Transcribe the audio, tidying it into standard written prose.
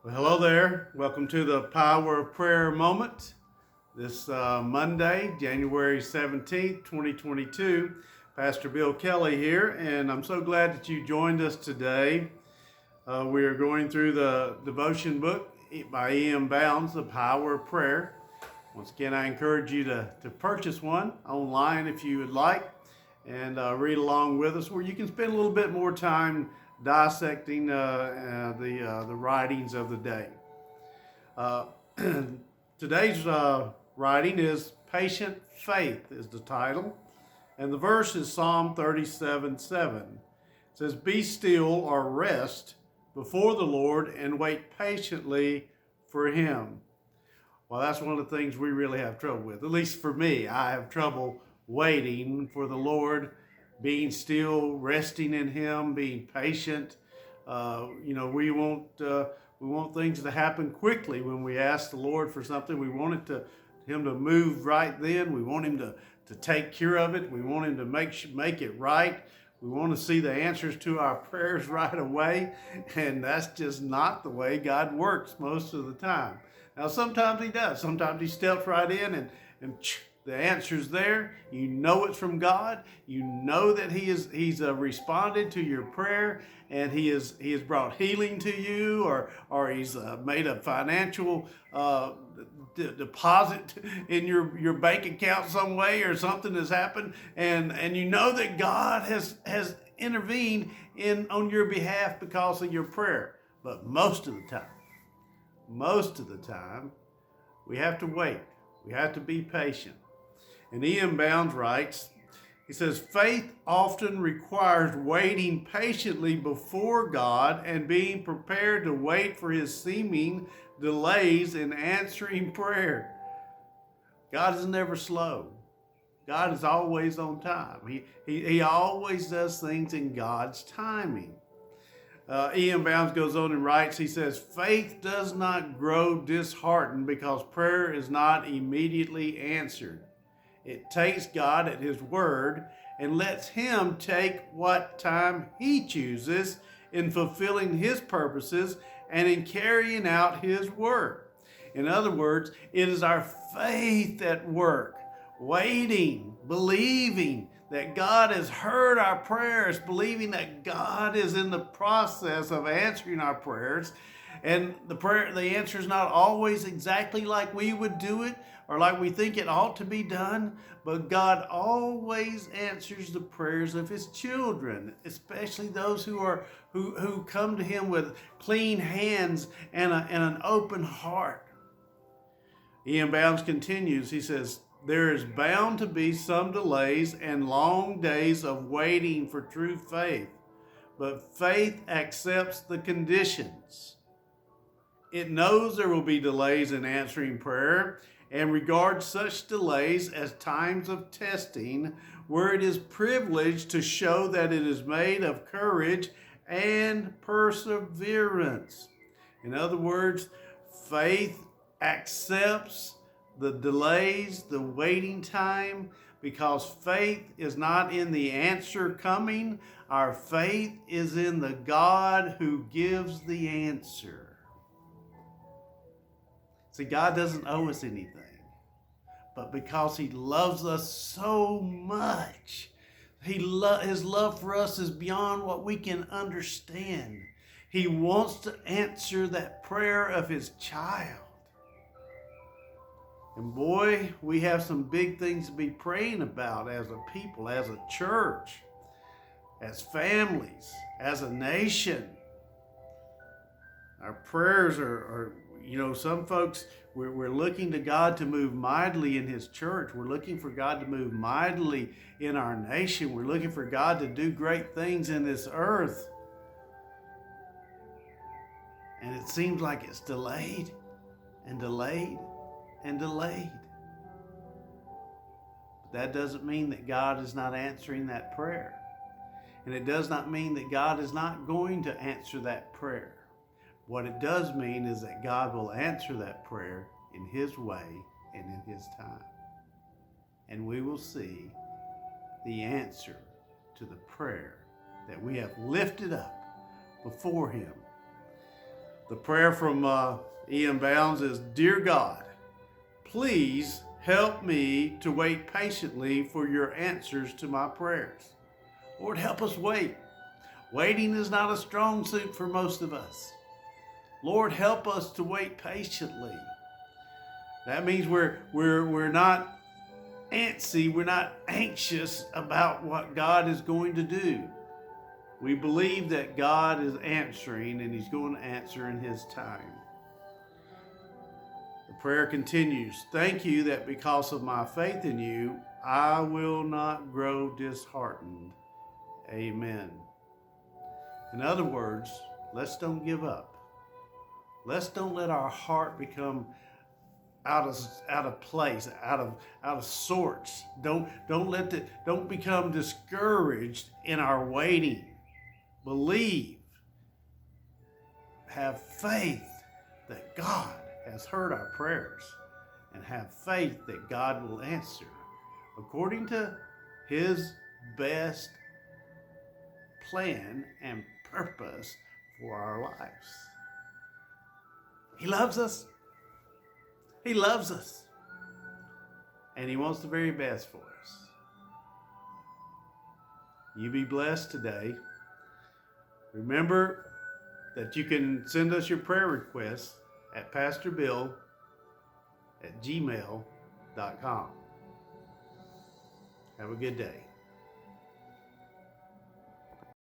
Well, hello there. Welcome to the Power of Prayer moment. This Monday, January 17th, 2022. Pastor Bill Kelly here, and I'm so glad that you joined us today. We are going through the devotion book by E.M. Bounds, The Power of Prayer. Once again, I encourage you to purchase one online if you would like and read along with us, where you can spend a little bit more time dissecting the writings of the day. Uh, Today's writing is Patient Faith is the title, and the verse is Psalm 37:7. It says, "Be still or rest before the Lord and wait patiently for Him." Well, that's one of the things we really have trouble with. At least for me, I have trouble waiting for the Lord, being still, resting in Him, being patient. We want things to happen quickly when we ask the Lord for something. We want Him to move right then. We want Him to take care of it. We want Him to make it right. We want to see the answers to our prayers right away, and that's just not the way God works most of the time. Now, sometimes He does. Sometimes He steps right in and the answer's there. You know it's from God. You know that He's responded to your prayer, and He has brought healing to you, or He's made a financial deposit in your bank account some way, or something has happened, and you know that God has intervened on your behalf because of your prayer. But most of the time, we have to wait. We have to be patient. And E.M. Bounds writes, he says, "Faith often requires waiting patiently before God and being prepared to wait for His seeming delays in answering prayer." God is never slow. God is always on time. He always does things in God's timing. E.M. Bounds goes on and writes, he says, "Faith does not grow disheartened because prayer is not immediately answered. It takes God at His word and lets Him take what time He chooses in fulfilling His purposes and in carrying out His work." In other words, it is our faith at work, waiting, believing that God has heard our prayers, believing that God is in the process of answering our prayers. And the answer is not always exactly like we would do it or like we think it ought to be done, but God always answers the prayers of His children, especially those who come to Him with clean hands and an open heart. E.M. Bounds continues, he says, "There is bound to be some delays and long days of waiting for true faith, but faith accepts the conditions. It knows there will be delays in answering prayer and regards such delays as times of testing, where it is privileged to show that it is made of courage and perseverance." In other words, faith accepts the delays, the waiting time, because faith is not in the answer coming. Our faith is in the God who gives the answer. See, God doesn't owe us anything, but because He loves us so much, His love for us is beyond what we can understand. He wants to answer that prayer of His child. And boy, we have some big things to be praying about as a people, as a church, as families, as a nation. Our prayers are some folks, we're looking to God to move mightily in His church. We're looking for God to move mightily in our nation. We're looking for God to do great things in this earth. And it seems like it's delayed and delayed and delayed. But that doesn't mean that God is not answering that prayer. And it does not mean that God is not going to answer that prayer. What it does mean is that God will answer that prayer in His way and in His time. And we will see the answer to the prayer that we have lifted up before Him. The prayer from Ian Bounds is, Dear God, please help me to wait patiently for your answers to my prayers. Lord, help us wait. Waiting is not a strong suit for most of us. Lord, help us to wait patiently. That means we're not antsy, we're not anxious about what God is going to do. We believe that God is answering, and He's going to answer in His time. The prayer continues, Thank you that because of my faith in you, I will not grow disheartened. Amen. In other words, let's don't give up. Let's don't let our heart become out of place, out of sorts. Don't become discouraged in our waiting. Believe. Have faith that God has heard our prayers, and have faith that God will answer according to His best plan and purpose for our lives. He loves us. He loves us. And He wants the very best for us. You be blessed today. Remember that you can send us your prayer requests at pastorbill@gmail.com. Have a good day.